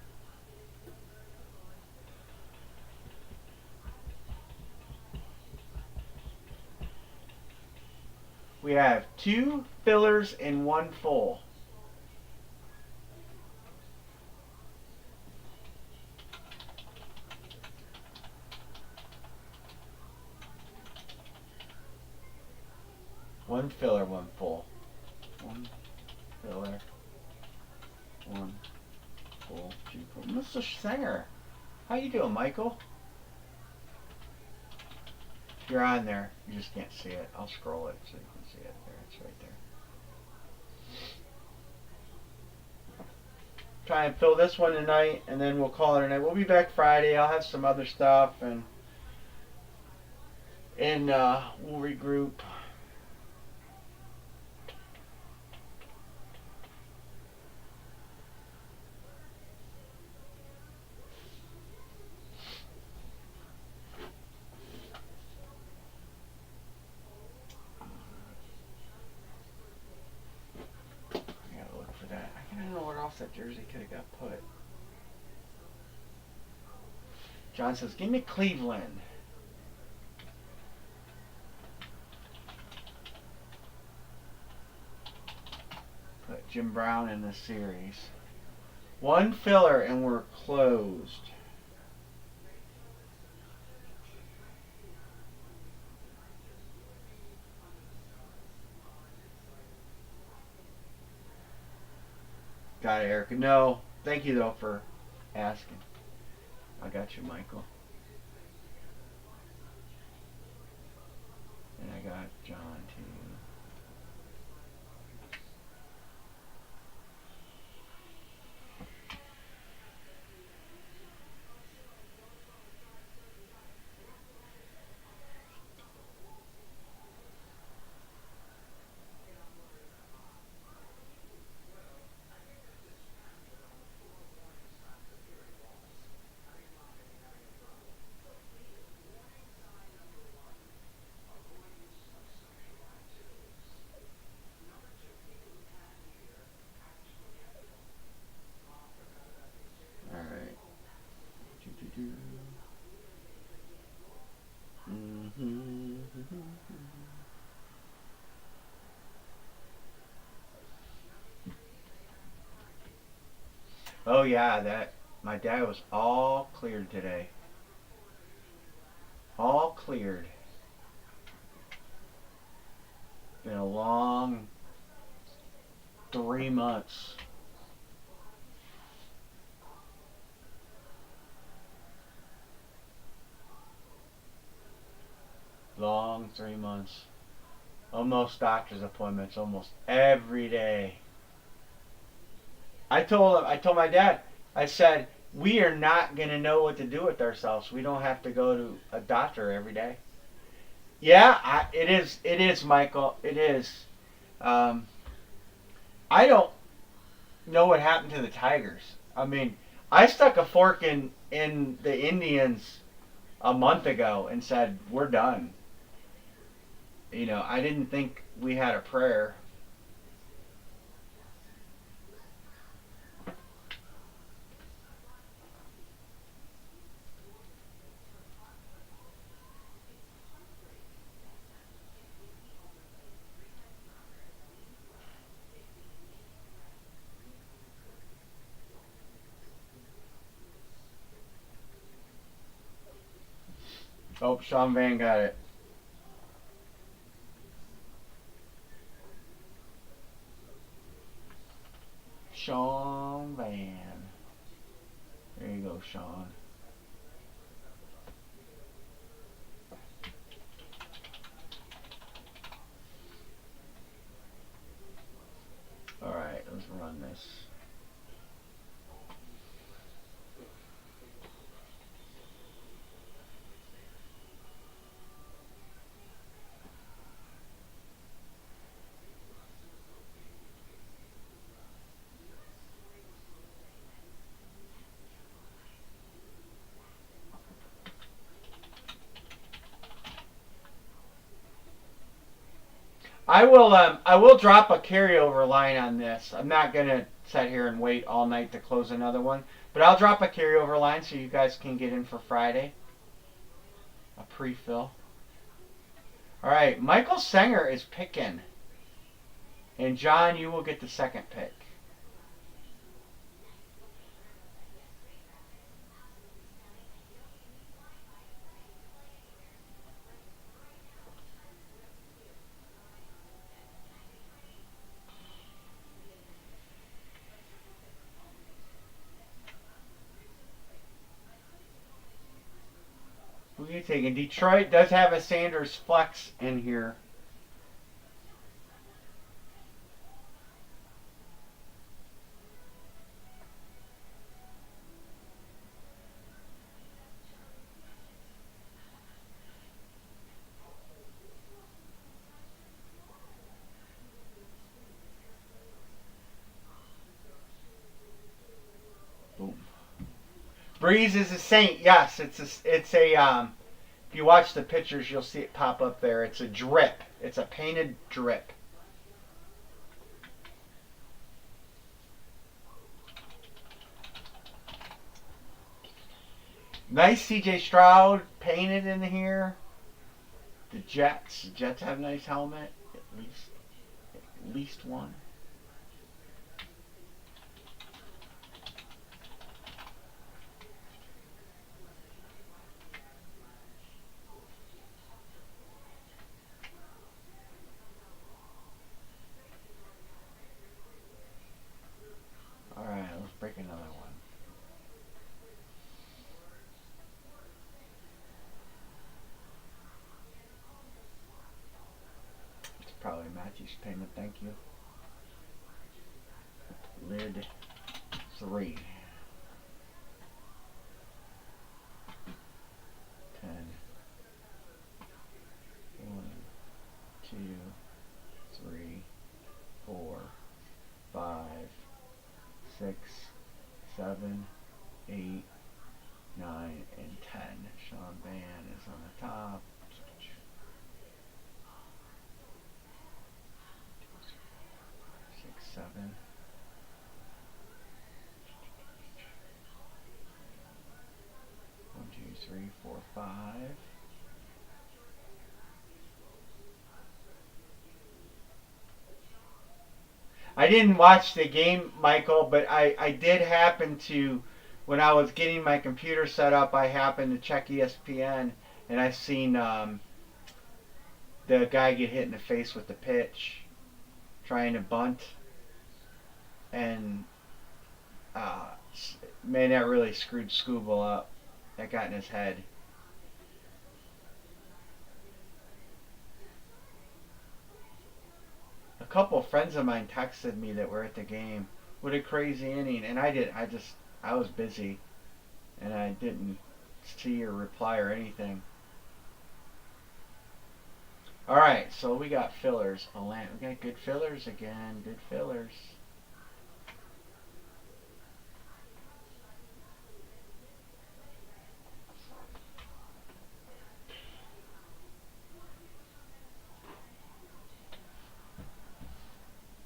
We have 2 fillers and 1 full. One filler, 1 full. 1 filler, 1 full. Mr. Singer, how you doing, Michael? You're on there. You just can't see it. I'll scroll it so you can see it. There, it's right there. Try and fill this one tonight, and then we'll call it a night. We'll be back Friday. I'll have some other stuff, and we'll regroup. I don't know where else that jersey could have got put. John says, give me Cleveland. Put Jim Brown in the series. 1 filler and we're closed. Got it, Erica. No, thank you though for asking. I got you, Michael. And I got John too. Oh yeah, that my dad was all cleared today. All cleared. Been a long 3 months. Long 3 months. Almost doctor's appointments almost every day. I told my dad, I said, we are not going to know what to do with ourselves. We don't have to go to a doctor every day. Yeah, it is, Michael. It is. Um, I don't know what happened to the tigers. I mean, I stuck a fork in the Indians a month ago and said, we're done. You know, I didn't think we had a prayer. Oh, Sean Van got it. Sean Van. There you go, Sean. Alright, let's run this. I will drop a carryover line on this. I'm not gonna sit here and wait all night to close another one, but I'll drop a carryover line so you guys can get in for Friday. A pre-fill. All right, Michael Sanger is picking, and John, you will get the second pick. Who are you taking? Detroit does have a Sanders flex in here. Boom. Breeze is a Saint. Yes, it's a if you watch the pictures, you'll see it pop up there. It's a drip. It's a painted drip. Nice CJ Stroud painted in here. The Jets. The Jets have a nice helmet. At least one. Alright, let's break another one. It's probably Matthew's payment, thank you. Lid 3. 10. 1, 2, 3, 4, 5, 6, 7, 8, 9, and 10. Sean Van is on the top. 6, 7. 1, 2, 3, 4, 5. I didn't watch the game, Michael, but I did happen to, when I was getting my computer set up, I happened to check ESPN, and I seen the guy get hit in the face with the pitch, trying to bunt, and man, that really screwed Scooble up. That got in his head. couple of friends of mine texted me that were at the game. What a crazy inning. And I was busy. And I didn't see or reply or anything. Alright, so we got fillers. We got good fillers again. Good fillers.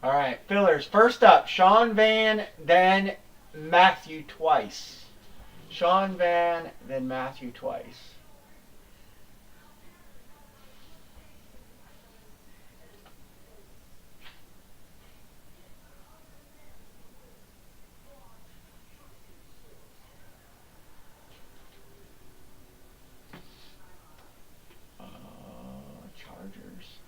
Alright, fillers. First up, Sean Van, then Matthew twice. Sean Van, then Matthew twice. Chargers.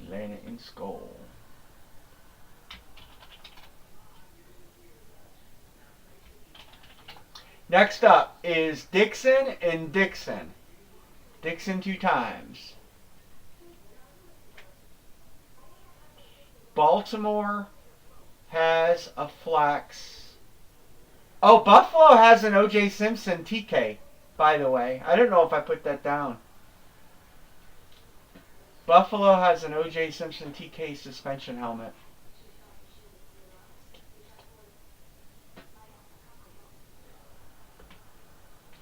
Atlanta in Skull. Next up is Dixon and Dixon. Dixon 2 times. Baltimore has a flex. Oh, Buffalo has an O.J. Simpson TK, by the way. I don't know if I put that down. Buffalo has an O.J. Simpson TK suspension helmet.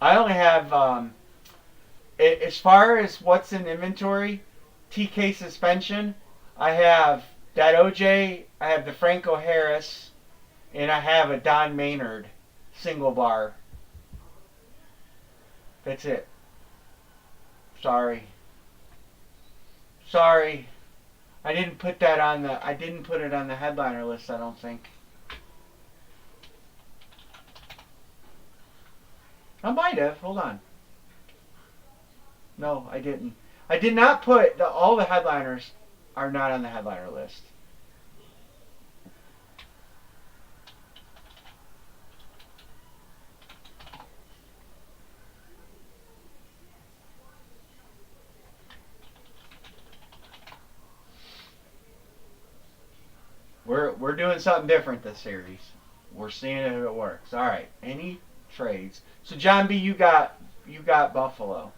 I only have, as far as what's in inventory, TK suspension, I have that OJ, I have the Franco Harris, and I have a Don Maynard single bar. That's it. Sorry. I didn't put it on the headliner list, I don't think. I might have. Hold on. No, I didn't. I did not put all the headliners are not on the headliner list. We're doing something different this series. We're seeing if it works. All right. Any trades? So John B, you got Buffalo.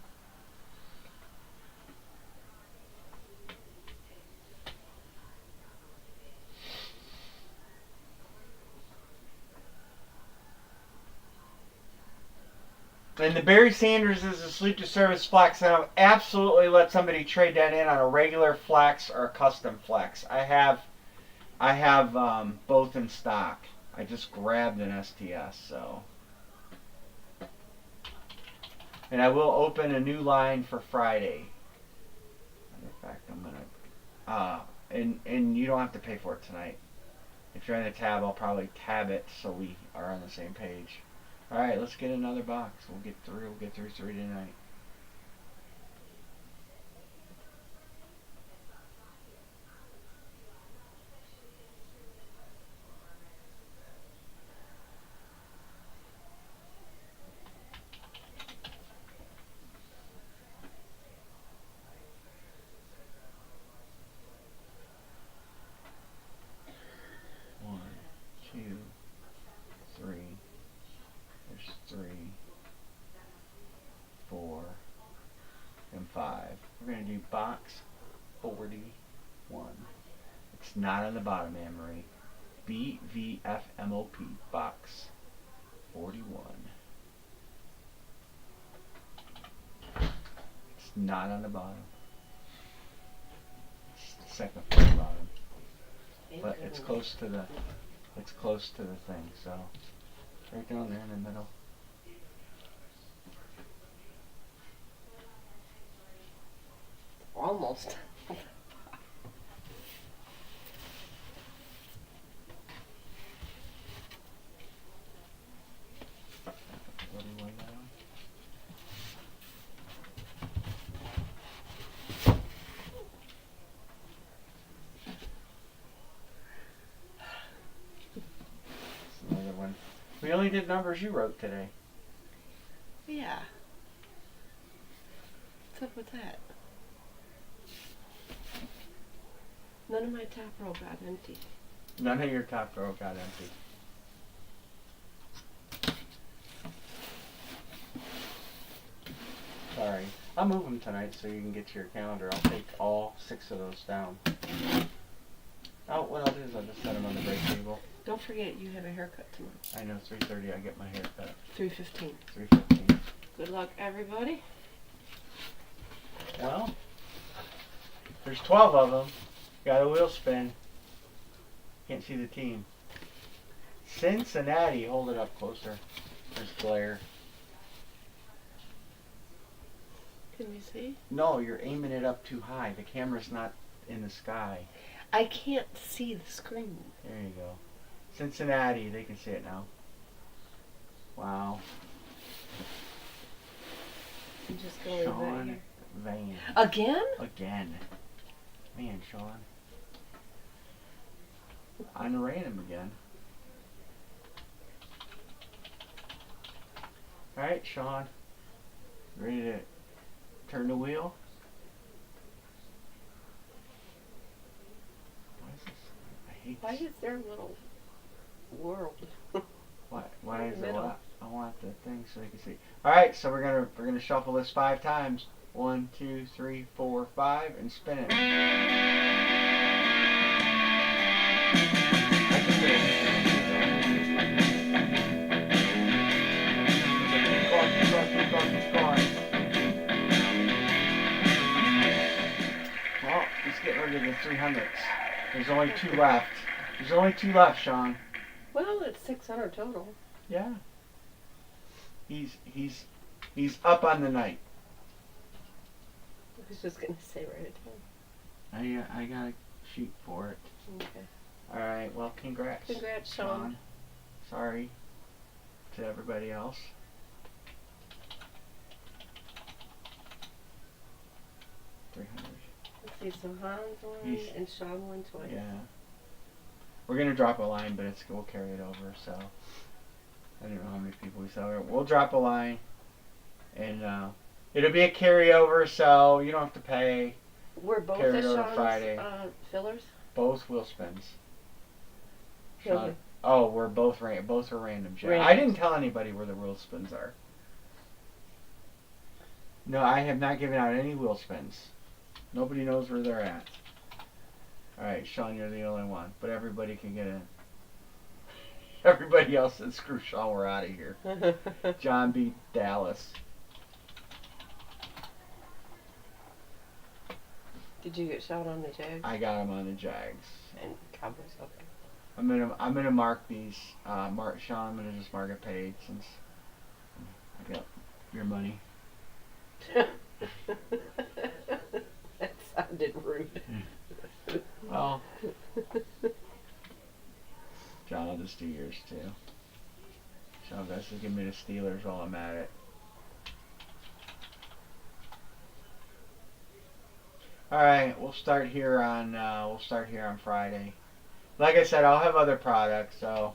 And the Barry Sanders is a sleep to service flex, and I'll absolutely let somebody trade that in on a regular flex or a custom flex. I have both in stock. I just grabbed an STS, so. And I will open a new line for Friday. Matter of fact, I'm gonna and you don't have to pay for it tonight. If you're on the tab, I'll probably tab it so we are on the same page. All right, let's get another box. We'll get through 3 tonight. One, two, three. There's 3, 4, and 5. We're going to do box 41. It's not on the bottom, Anne-Marie. BVFMOP, box 41. It's not on the bottom. It's the second from the bottom. But it's close to the thing, so right down there in the middle. Almost. What do you want now? It's another one. We only me the numbers you wrote today. Yeah. What's up with that? None of my top row got empty. None of your top row got empty. Sorry. I'll move them tonight so you can get to your calendar. I'll take all 6 of those down. Oh, what I'll do is I'll just set them on the break table. Don't forget you have a haircut tomorrow. I know, 3:30 I get my hair cut. 3:15. 3:15. Good luck, everybody. Well, there's 12 of them. Got a wheel spin. Can't see the team. Cincinnati, hold it up closer. There's glare. Can you see? No, you're aiming it up too high. The camera's not in the sky. I can't see the screen. There you go. Cincinnati, they can see it now. Wow. I'm just going right Sean here. Vane. Again? Again. Man, Sean. On random again. Alright, Sean. Ready to turn the wheel? Why is this? I hate Why this. is there a little world? Why in is the it? middle? I want the thing so they can see. All right, so we're gonna shuffle this 5 times. 1, 2, 3, 4, 5, and spin it. I can do it. Keep going, keep going, keep going, keep going. Well, he's getting rid of the 300s. There's only 2 left. There's only 2 left, Sean. Well, it's 600 total. Yeah. He's up on the night. I was just gonna say right at I got a sheet for it. Okay. All right. Well, congrats. Congrats, Sean. Sorry to everybody else. $300. Let's see. So Hans won He's- and Sean won twice. Yeah. We're gonna drop a line, but we'll carry it over. So I don't know how many people we sell. We'll drop a line, and it'll be a carryover, so you don't have to pay. Were both Carry of it over Sean's Friday. fillers? Both wheel spins. Okay. Sean, oh, we're both both are random. Jen. Random. I didn't tell anybody where the wheel spins are. No, I have not given out any wheel spins. Nobody knows where they're at. All right, Sean, you're the only one, but everybody can get in. Everybody else said, "Screw Sean, we're out of here." John beat Dallas. Did you get Sean on the Jags I got him on the Jags. and Cowboys? Okay. I'm gonna mark these. Sean, I'm gonna just mark it paid since I got your money. That sounded rude. Well, John, I'll just do yours too. Sean, best to give me the Steelers while I'm at it. All right, we'll start here on Friday. Like I said, I'll have other products, so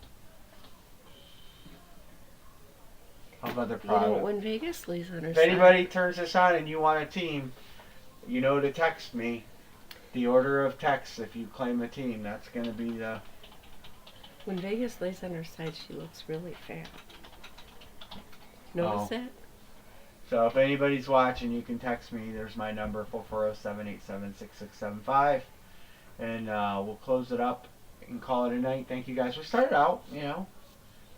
I'll have other You don't products. win Vegas, Lee's on her If side. anybody turns this on and you want a team, you know to text me. The order of text if you claim a team. That's going to be the... When Vegas lays on her side, she looks really fat. Notice that? So if anybody's watching, you can text me. There's my number, 440-787-6675. And we'll close it up and call it a night. Thank you guys. We started out, I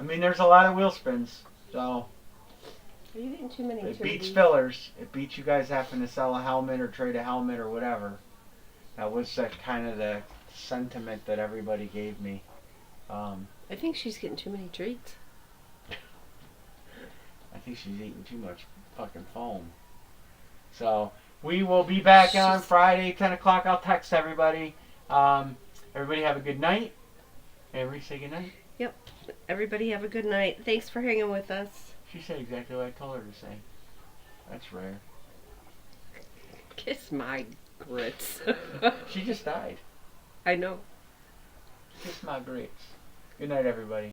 mean, there's a lot of wheel spins. So Are you getting too many it beats turkeys? fillers. It beats you guys having to sell a helmet or trade a helmet or whatever. That was kind of the sentiment that everybody gave me. I think she's getting too many treats. I think she's eating too much fucking foam. So we will be back on Friday, 10 o'clock. I'll text everybody. Everybody have a good night. Everybody say good night. Yep. Everybody have a good night. Thanks for hanging with us. She said exactly what I told her to say. That's rare. Kiss my grits. She just died. I know. Kiss my grits. Good night, everybody.